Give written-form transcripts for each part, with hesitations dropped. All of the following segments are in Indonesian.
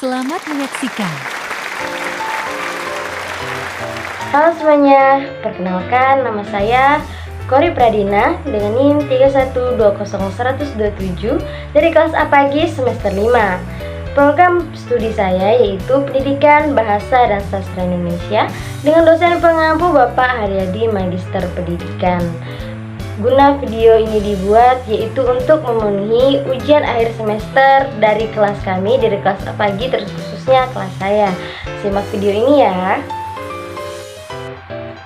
Selamat menyaksikan. Halo semuanya, perkenalkan nama saya Kori Pradina dengan NIM 3120127 dari kelas A pagi semester 5. Program studi saya yaitu Pendidikan Bahasa dan Sastra Indonesia dengan dosen pengampu Bapak Haryadi Magister Pendidikan. Guna video ini dibuat yaitu untuk memenuhi ujian akhir semester dari kelas kami, dari kelas A pagi terkhususnya kelas saya. Simak video ini ya.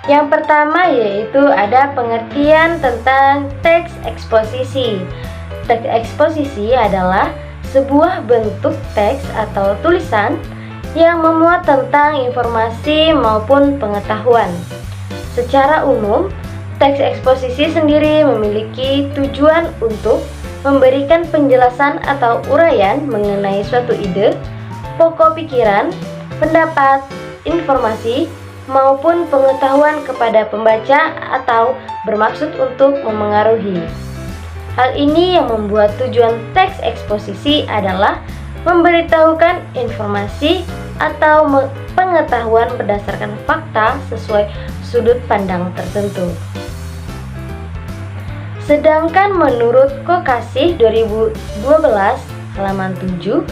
Yang pertama yaitu ada pengertian tentang teks eksposisi. Teks eksposisi adalah sebuah bentuk teks atau tulisan yang memuat tentang informasi maupun pengetahuan. Secara umum, teks eksposisi sendiri memiliki tujuan untuk memberikan penjelasan atau uraian mengenai suatu ide, pokok pikiran, pendapat, informasi, maupun pengetahuan kepada pembaca atau bermaksud untuk memengaruhi. Hal ini yang membuat tujuan teks eksposisi adalah memberitahukan informasi atau pengetahuan berdasarkan fakta sesuai sudut pandang tertentu. Sedangkan menurut Kokasih 2012 halaman 7,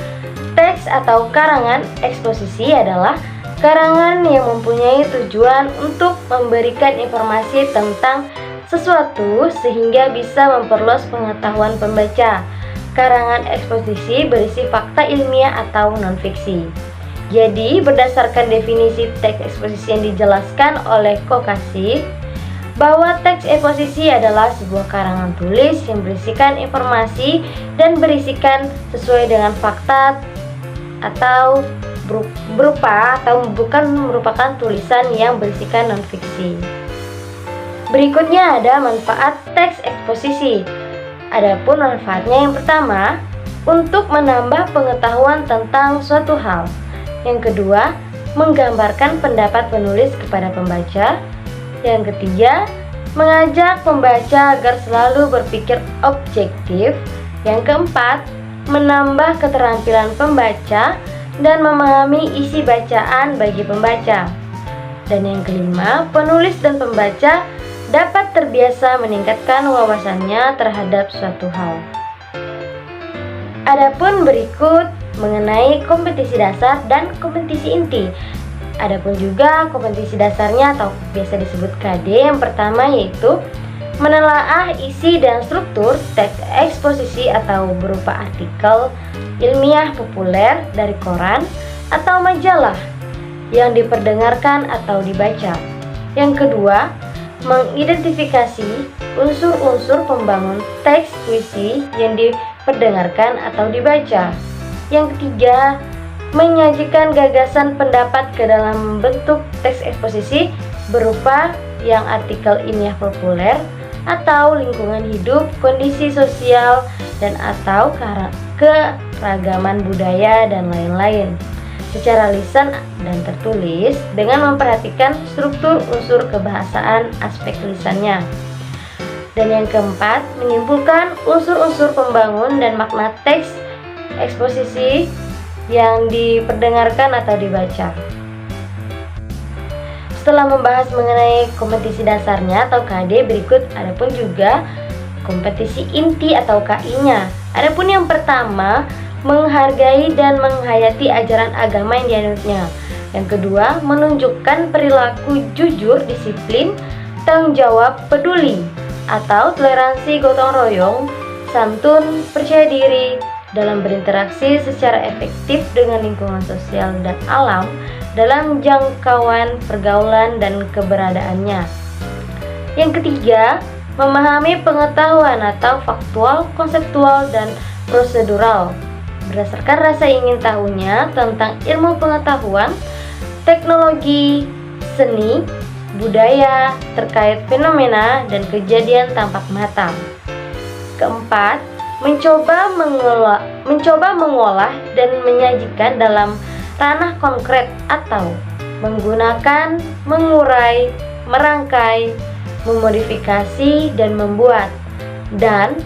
teks atau karangan eksposisi adalah karangan yang mempunyai tujuan untuk memberikan informasi tentang sesuatu sehingga bisa memperluas pengetahuan pembaca. Karangan eksposisi berisi fakta ilmiah atau non-fiksi. Jadi, berdasarkan definisi teks eksposisi yang dijelaskan oleh Kokasih, bahwa teks eksposisi adalah sebuah karangan tulis yang berisikan informasi dan berisikan sesuai dengan fakta atau berupa atau bukan merupakan tulisan yang berisikan non-fiksi. Berikutnya ada manfaat teks eksposisi. Adapun manfaatnya yang pertama, untuk menambah pengetahuan tentang suatu hal. Yang kedua, menggambarkan pendapat penulis kepada pembaca. Yang ketiga, mengajak pembaca agar selalu berpikir objektif. Yang keempat, menambah keterampilan pembaca dan memahami isi bacaan bagi pembaca. Dan yang kelima, penulis dan pembaca dapat terbiasa meningkatkan wawasannya terhadap suatu hal. Adapun berikut mengenai kompetisi dasar dan kompetisi inti. Adapun juga kompetisi dasarnya atau biasa disebut KD, yang pertama yaitu menelaah isi dan struktur teks eksposisi atau berupa artikel ilmiah populer dari koran atau majalah yang diperdengarkan atau dibaca. Yang kedua, mengidentifikasi unsur-unsur pembangun teks puisi yang diperdengarkan atau dibaca. Yang ketiga, menyajikan gagasan pendapat ke dalam bentuk teks eksposisi berupa yang artikel ilmiah populer atau lingkungan hidup, kondisi sosial, dan atau keragaman budaya dan lain-lain secara lisan dan tertulis dengan memperhatikan struktur unsur kebahasaan aspek lisannya. Dan yang keempat, menyimpulkan unsur-unsur pembangun dan makna teks eksposisi yang diperdengarkan atau dibaca. Setelah membahas mengenai kompetisi dasarnya atau KD, berikut adapun juga kompetisi inti atau KI-nya. Adapun yang pertama, menghargai dan menghayati ajaran agama yang dianutnya. Yang kedua, menunjukkan perilaku jujur, disiplin, tanggung jawab, peduli atau toleransi, gotong royong, santun, percaya diri dalam berinteraksi secara efektif dengan lingkungan sosial dan alam dalam jangkauan pergaulan dan keberadaannya. Yang ketiga, memahami pengetahuan atau faktual, konseptual, dan prosedural berdasarkan rasa ingin tahunya tentang ilmu pengetahuan, teknologi, seni, budaya terkait fenomena dan kejadian tampak mata. Keempat, mencoba mengolah dan menyajikan dalam ranah konkret atau menggunakan, mengurai, merangkai, memodifikasi, dan membuat. Dan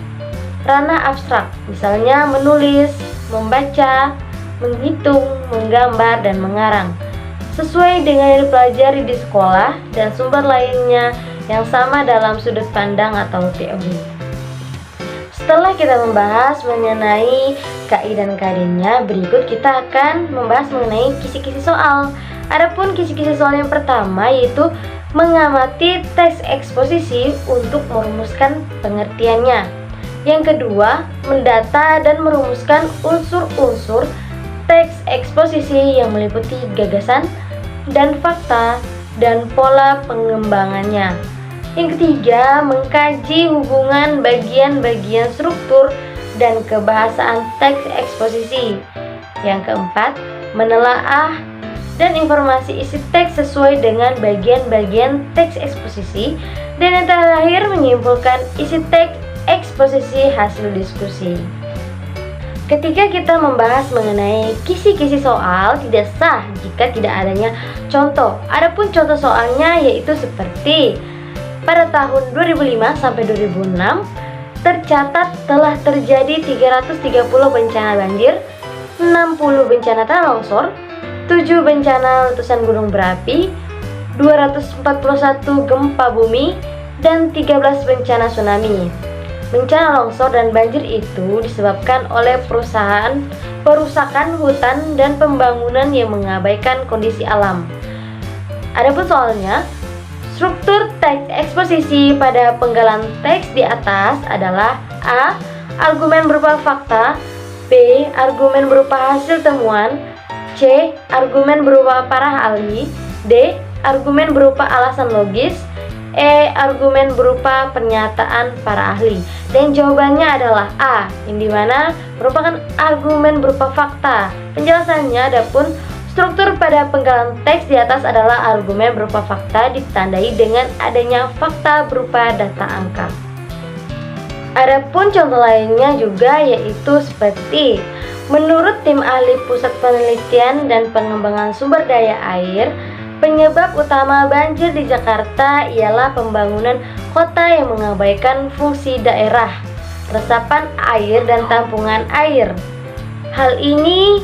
ranah abstrak, misalnya menulis, membaca, menghitung, menggambar, dan mengarang sesuai dengan yang dipelajari di sekolah dan sumber lainnya yang sama dalam sudut pandang atau teori. Setelah kita membahas mengenai KI dan KD-nya, berikut kita akan membahas mengenai kisi-kisi soal. Adapun kisi-kisi soal yang pertama yaitu mengamati teks eksposisi untuk merumuskan pengertiannya. Yang kedua, mendata dan merumuskan unsur-unsur teks eksposisi yang meliputi gagasan dan fakta dan pola pengembangannya. Yang ketiga, mengkaji hubungan bagian-bagian struktur dan kebahasaan teks eksposisi. Yang keempat, menelaah dan informasi isi teks sesuai dengan bagian-bagian teks eksposisi. Dan yang terakhir, menyimpulkan isi teks eksposisi hasil diskusi. Ketika kita membahas mengenai kisi-kisi soal, tidak sah jika tidak adanya contoh. Adapun contoh soalnya yaitu seperti pada tahun 2005 sampai 2006 tercatat telah terjadi 330 bencana banjir, 60 bencana tanah longsor, 7 bencana letusan gunung berapi, 241 gempa bumi, dan 13 bencana tsunami. Bencana longsor dan banjir itu disebabkan oleh perusakan hutan dan pembangunan yang mengabaikan kondisi alam. Adapun soalnya, struktur teks eksposisi pada penggalan teks di atas adalah A. Argumen berupa fakta, B. Argumen berupa hasil temuan, C. Argumen berupa para ahli, D. Argumen berupa alasan logis, E. Argumen berupa pernyataan para ahli. Dan jawabannya adalah A, yang dimana merupakan argumen berupa fakta. Penjelasannya, adapun struktur pada penggalan teks di atas adalah argumen berupa fakta ditandai dengan adanya fakta berupa data angka. Adapun contoh lainnya juga yaitu seperti menurut tim ahli Pusat Penelitian dan Pengembangan Sumber Daya Air, penyebab utama banjir di Jakarta ialah pembangunan kota yang mengabaikan fungsi daerah, resapan air dan tampungan air. Hal ini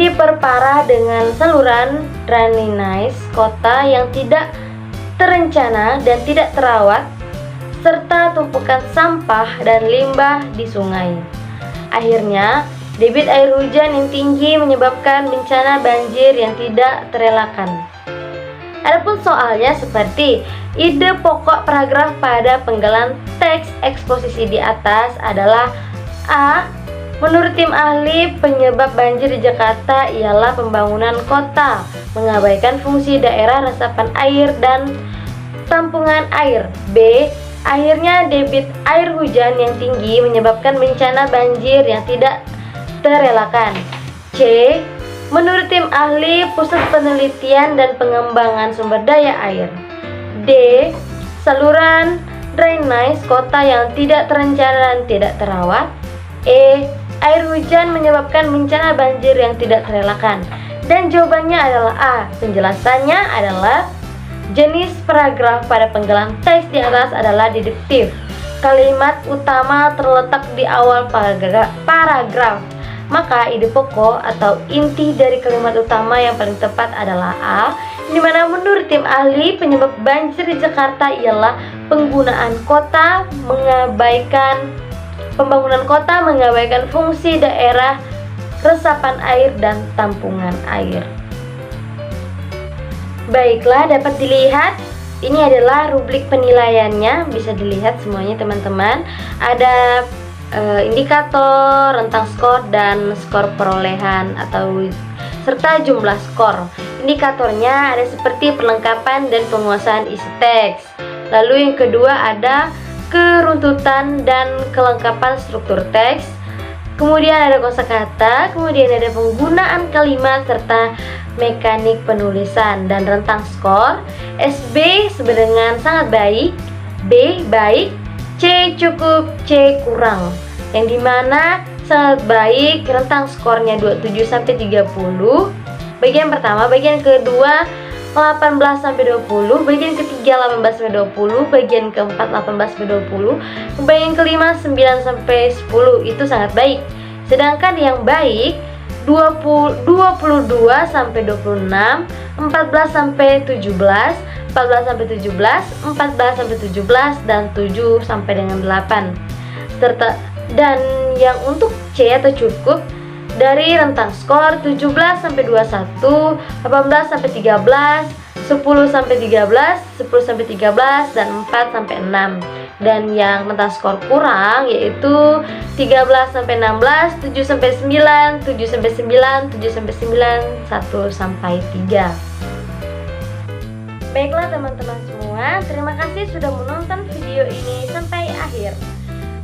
diperparah dengan saluran drainase kota yang tidak terencana dan tidak terawat, serta tumpukan sampah dan limbah di sungai. Akhirnya, debit air hujan yang tinggi menyebabkan bencana banjir yang tidak terelakkan. Adapun soalnya seperti ide pokok paragraf pada penggalan teks eksposisi di atas adalah A. Menurut tim ahli, penyebab banjir di Jakarta ialah pembangunan kota, mengabaikan fungsi daerah resapan air dan tampungan air. B. Akhirnya debit air hujan yang tinggi menyebabkan bencana banjir yang tidak terelakkan. C. Menurut tim ahli Pusat Penelitian dan Pengembangan Sumber Daya Air. D. Saluran drainase kota yang tidak terencana dan tidak terawat. E. Air hujan menyebabkan bencana banjir yang tidak terelakkan. Dan jawabannya adalah A. Penjelasannya adalah jenis paragraf pada penggalan teks di atas adalah deduktif. Kalimat utama terletak di awal paragraf. Maka ide pokok atau inti dari kalimat utama yang paling tepat adalah A, di mana menurut tim ahli penyebab banjir di Jakarta ialah pembangunan kota mengabaikan fungsi daerah resapan air dan tampungan air. Baiklah, dapat dilihat ini adalah rubrik penilaiannya, bisa dilihat semuanya teman-teman. Ada indikator, rentang skor, dan skor perolehan atau serta jumlah skor. Indikatornya ada seperti perlengkapan dan penguasaan isi teks. Lalu yang kedua ada keruntutan dan kelengkapan struktur teks. Kemudian ada kosakata, kemudian ada penggunaan kalimat serta mekanik penulisan. Dan rentang skor SB dengan sangat baik, B baik, C cukup, C kurang. Yang dimana sangat baik rentang skornya 27 sampai 30. Bagian pertama, bagian kedua 18 sampai 20, bagian ketiga 18 sampai 20, bagian keempat 18 sampai 20, bagian kelima 9 sampai 10. Itu sangat baik. Sedangkan yang baik 22 sampai 26, 14 sampai 17, 14 sampai 17, 14 sampai 17, dan 7 sampai dengan 8. Serta dan yang untuk C atau cukup dari rentang skor 17 sampai 21, 18 sampai 13, 10 sampai 13, 10 sampai 13, dan 4 sampai 6. Dan yang rentang skor kurang yaitu 13 sampai 16, 7 sampai 9, 7 sampai 9, 7 sampai 9, 1 sampai 3. Baiklah teman-teman semua, terima kasih sudah menonton video ini sampai akhir.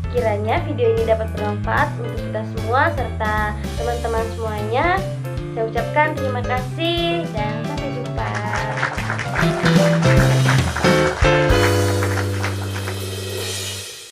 Kiranya video ini dapat bermanfaat untuk kita semua serta teman-teman semuanya. Saya ucapkan terima kasih dan